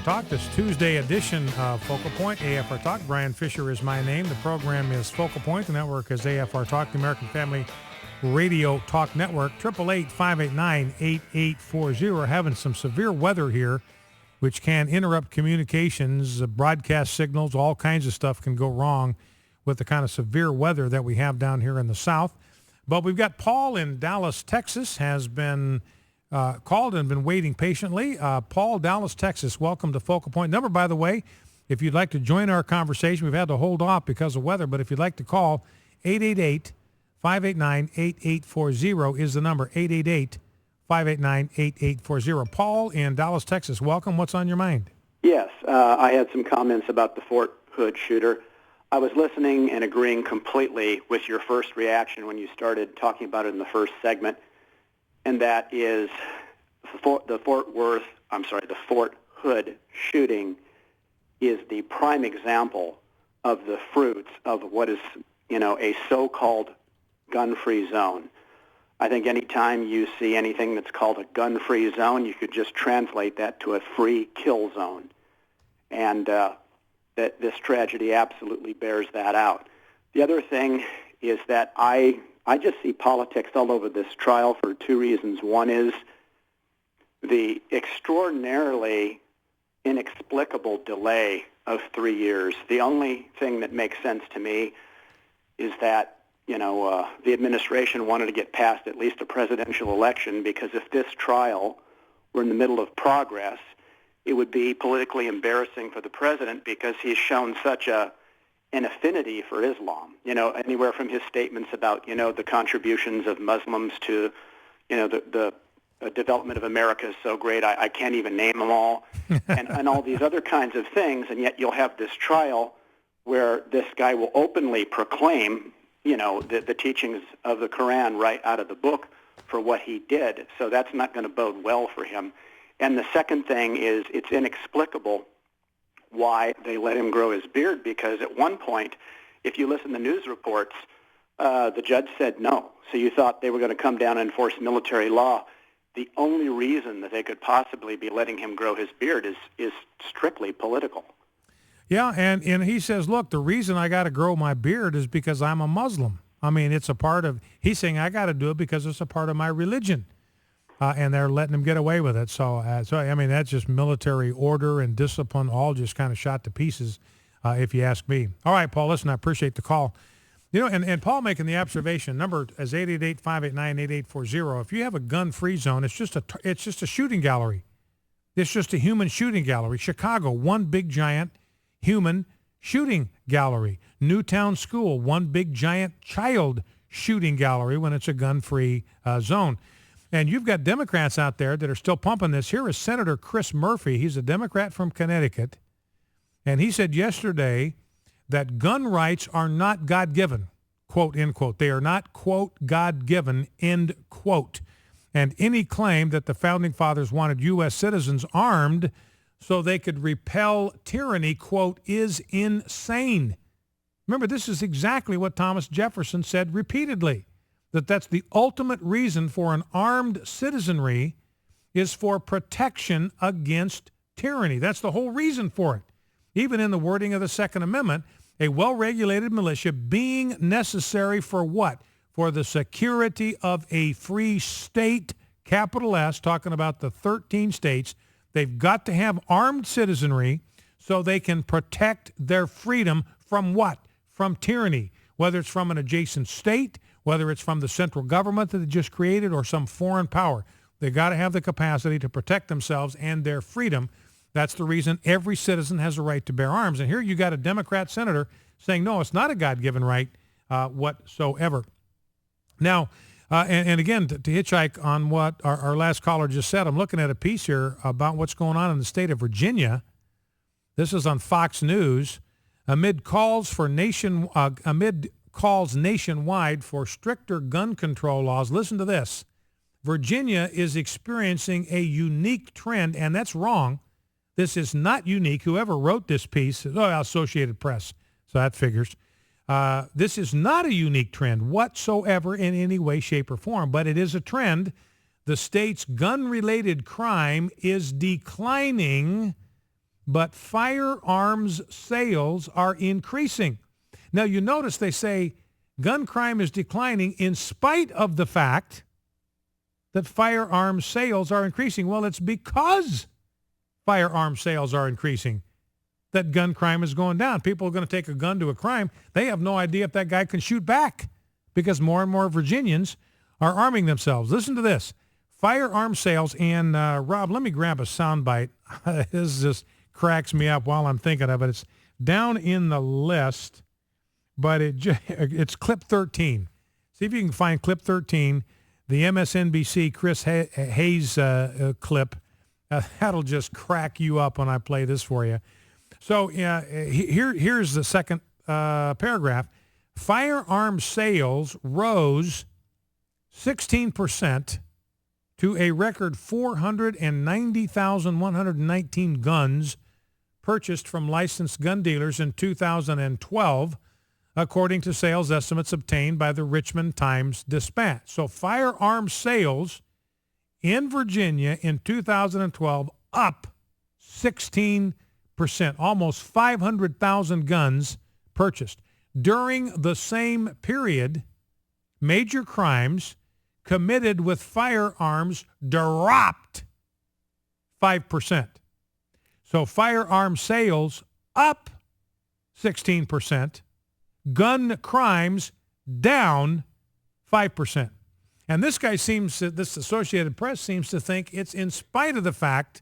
AFR Talk, this Tuesday edition of Focal Point, AFR Talk. Brian Fisher is my name. The program is Focal Point. The network is AFR Talk, the American Family Radio Talk Network. 888-589-8840. Having some severe weather here, which can interrupt communications, broadcast signals, all kinds of stuff can go wrong with the kind of severe weather that we have down here in the South. But we've got Paul in Dallas, Texas, has been called and been waiting patiently. Paul, Dallas, Texas, welcome to Focal Point. Number, by the way, if you'd like to join our conversation, we've had to hold off because of weather, but if you'd like to call, 888-589-8840 is the number, 888-589-8840. Paul in Dallas, Texas, welcome. What's on your mind? Yes, I had some comments about the Fort Hood shooter. I was listening and agreeing completely with your first reaction when you started talking about it in the first segment, and that is the Fort Hood shooting is the prime example of the fruits of what is, a so-called gun-free zone. I think anytime you see anything that's called a gun-free zone, you could just translate that to a free kill zone. And that this tragedy absolutely bears that out. The other thing is that I just see politics all over this trial for two reasons. One is the extraordinarily inexplicable delay of 3 years. The only thing that makes sense to me is that, the administration wanted to get past at least a presidential election, because if this trial were in the middle of progress, it would be politically embarrassing for the president because he's shown such an affinity for Islam. Anywhere from his statements about, the contributions of Muslims to, the development of America is so great, I can't even name them all, and all these other kinds of things, and yet you'll have this trial where this guy will openly proclaim, the teachings of the Quran right out of the book for what he did. So that's not going to bode well for him. And the second thing is it's inexplicable why they let him grow his beard, because at one point, if you listen to news reports, the judge said no. So you thought they were going to come down and enforce military law. The only reason that they could possibly be letting him grow his beard is strictly political. Yeah, and he says, look, the reason I got to grow my beard is because I'm a Muslim. I mean, it's a part of, he's saying I got to do it because it's a part of my religion. And they're letting him get away with it. So I mean, that's just military order and discipline, all just kind of shot to pieces, if you ask me. All right, Paul, listen, I appreciate the call. And Paul making the observation, number is 888-589-8840. If you have a gun-free zone, it's just a shooting gallery. It's just a human shooting gallery. Chicago, one big giant human shooting gallery. Newtown School, one big giant child shooting gallery when it's a gun-free zone. And you've got Democrats out there that are still pumping this. Here is Senator Chris Murphy. He's a Democrat from Connecticut. And he said yesterday that gun rights are not God-given, quote, end quote. They are not, quote, God-given, end quote. And any claim that the Founding Fathers wanted U.S. citizens armed so they could repel tyranny, quote, is insane. Remember, this is exactly what Thomas Jefferson said repeatedly. That's the ultimate reason for an armed citizenry is for protection against tyranny. That's the whole reason for it. Even in the wording of the Second Amendment, a well-regulated militia being necessary for what? For the security of a free state, capital S, talking about the 13 states. They've got to have armed citizenry so they can protect their freedom from what? From tyranny, whether it's from an adjacent state, whether it's from the central government that they just created or some foreign power. They got to have the capacity to protect themselves and their freedom. That's the reason every citizen has a right to bear arms. And here you got a Democrat senator saying, no, it's not a God-given right whatsoever. Now, and again, to hitchhike on what our last caller just said, I'm looking at a piece here about what's going on in the state of Virginia. This is on Fox News. Amid calls nationwide for stricter gun control laws. Listen to this. Virginia is experiencing a unique trend, and that's wrong. This is not unique. Whoever wrote this piece, Associated Press, so that figures. This is not a unique trend whatsoever in any way, shape, or form, but it is a trend. The state's gun-related crime is declining but firearms sales are increasing. Now, you notice they say gun crime is declining in spite of the fact that firearms sales are increasing. Well, it's because firearm sales are increasing that gun crime is going down. People are going to take a gun to a crime. They have no idea if that guy can shoot back because more and more Virginians are arming themselves. Listen to this. Firearm sales, and Rob, let me grab a soundbite. This just cracks me up while I'm thinking of it. It's down in the list, but it's clip 13. See if you can find clip 13, the MSNBC Chris Hayes clip. That'll just crack you up when I play this for you. So here's the second paragraph. Firearm sales rose 16% to a record 490,119 guns purchased from licensed gun dealers in 2012, according to sales estimates obtained by the Richmond Times-Dispatch. So firearm sales in Virginia in 2012 up 16%, almost 500,000 guns purchased. During the same period, major crimes committed with firearms dropped 5%. So firearm sales up 16%, gun crimes down 5%. And this Associated Press seems to think it's in spite of the fact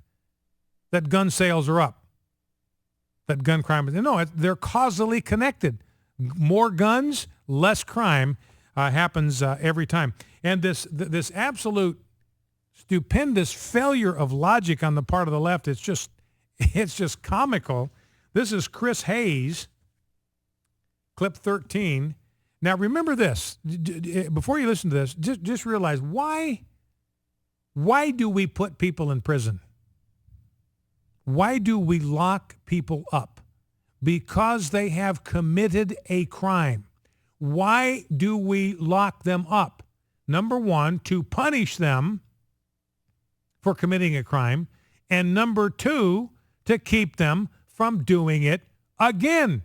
that gun sales are up, that gun crime is. No, they're causally connected. More guns, less crime happens every time. And this absolute stupendous failure of logic on the part of the left, it's just comical. This is Chris Hayes, clip 13. Now, remember this. Before you listen to this, just realize why do we put people in prison? Why do we lock people up? Because they have committed a crime. Why do we lock them up? Number one, to punish them for committing a crime. And number two, to keep them from doing it again.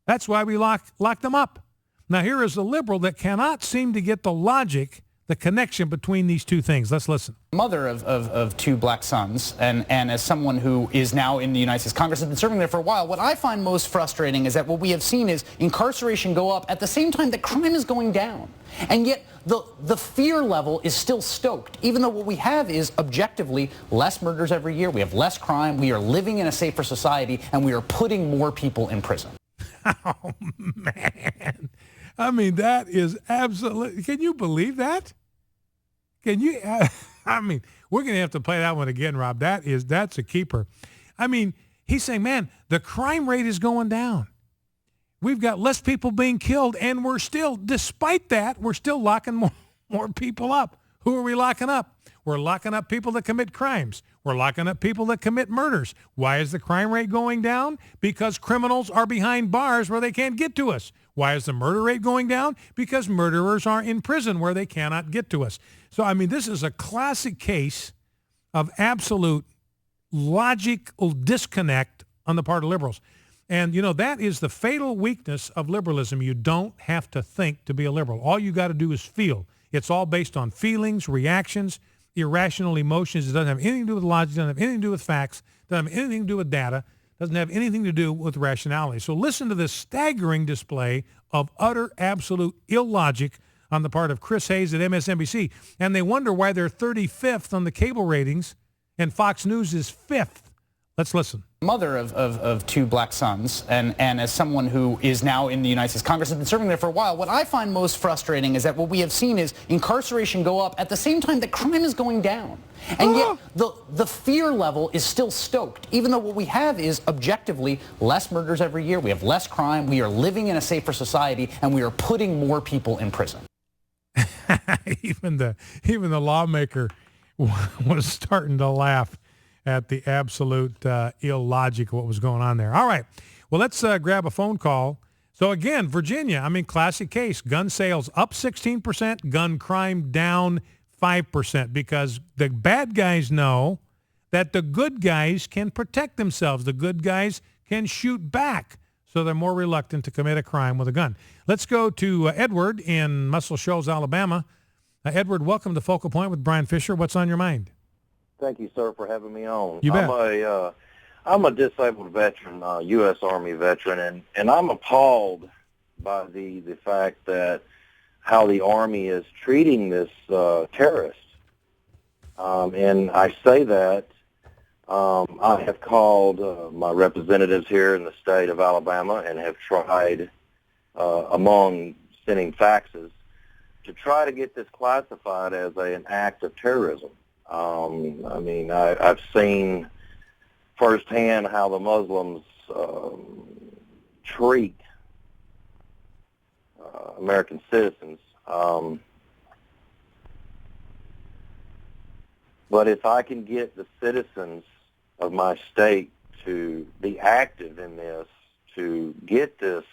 That's why we lock them up. Now, here is a liberal that cannot seem to get the logic, the connection between these two things. Let's listen. Mother of two black sons, and as someone who is now in the United States Congress, has been serving there for a while, what I find most frustrating is that what we have seen is incarceration go up at the same time that crime is going down. And yet the fear level is still stoked, even though what we have is objectively less murders every year, we have less crime, we are living in a safer society, and we are putting more people in prison. Oh, man. I mean, that is absolutely, can you believe that? Can you, I mean, we're going to have to play that one again, Rob. That's a keeper. I mean, he's saying, man, the crime rate is going down. We've got less people being killed, and we're still, despite that, we're still locking more people up. Who are we locking up? We're locking up people that commit crimes. We're locking up people that commit murders. Why is the crime rate going down? Because criminals are behind bars where they can't get to us. Why is the murder rate going down? Because murderers are in prison where they cannot get to us. So, I mean, this is a classic case of absolute logical disconnect on the part of liberals. And, you know, that is the fatal weakness of liberalism. You don't have to think to be a liberal. All you got to do is feel. It's all based on feelings, reactions, irrational emotions. It doesn't have anything to do with logic. It doesn't have anything to do with facts. It doesn't have anything to do with data. It doesn't have anything to do with rationality. So listen to this staggering display of utter, absolute illogic on the part of Chris Hayes at MSNBC. And they wonder why they're 35th on the cable ratings and Fox News is 5th. Let's listen. Mother of two black sons, and as someone who is now in the United States Congress, has been serving there for a while, what I find most frustrating is that what we have seen is incarceration go up at the same time that crime is going down. And yet the fear level is still stoked, even though what we have is objectively less murders every year, we have less crime, we are living in a safer society, and we are putting more people in prison. Even the lawmaker was starting to laugh at the absolute illogic of what was going on there. All right. Well, let's grab a phone call. So again, Virginia, I mean, classic case. Gun sales up 16%, gun crime down 5%, because the bad guys know that the good guys can protect themselves. The good guys can shoot back, so they're more reluctant to commit a crime with a gun. Let's go to Edward in Muscle Shoals, Alabama. Edward, welcome to Focal Point with Brian Fisher. What's on your mind? Thank you, sir, for having me on. You bet. I'm a disabled veteran, U.S. Army veteran, and I'm appalled by the fact that how the Army is treating this terrorist. And I say that I have called my representatives here in the state of Alabama and have tried, among sending faxes, to try to get this classified as an act of terrorism. I've seen firsthand how the Muslims treat American citizens. But if I can get the citizens of my state to be active in this, to get this,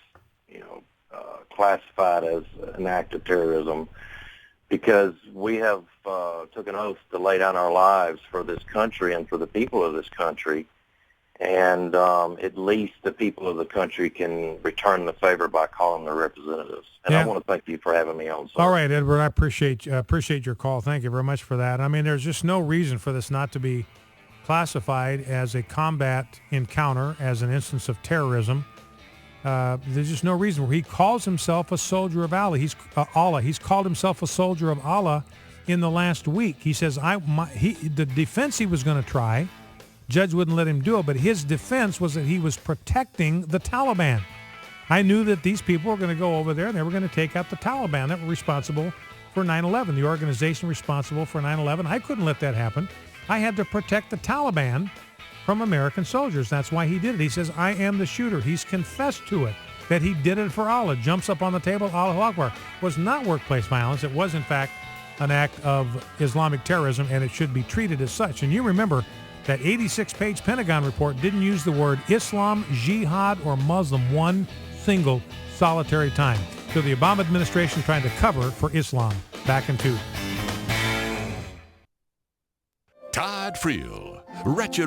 classified as an act of terrorism, because we have took an oath to lay down our lives for this country and for the people of this country, and at least the people of the country can return the favor by calling their representatives. And I want to thank you for having me on, sir. All right, Edward, I appreciate your call. Thank you very much for that. I mean, there's just no reason for this not to be classified as a combat encounter, as an instance of terrorism. There's just no reason where he calls himself a soldier of Allah. He's called himself a soldier of Allah in the last week. He says the defense he was going to try, judge wouldn't let him do it, but his defense was that he was protecting the Taliban. I knew that these people were going to go over there and they were going to take out the Taliban that were responsible for 9/11, the organization responsible for 9/11. I couldn't let that happen. I had to protect the Taliban from American soldiers. That's why he did it. He says, I am the shooter. He's confessed to it, that he did it for Allah. Jumps up on the table, Allahu Akbar. It was not workplace violence. It was, in fact, an act of Islamic terrorism, and it should be treated as such. And you remember that 86-page Pentagon report didn't use the word Islam, jihad, or Muslim one single solitary time. So the Obama administration trying to cover for Islam. Back in 2. Todd Friel, Wretched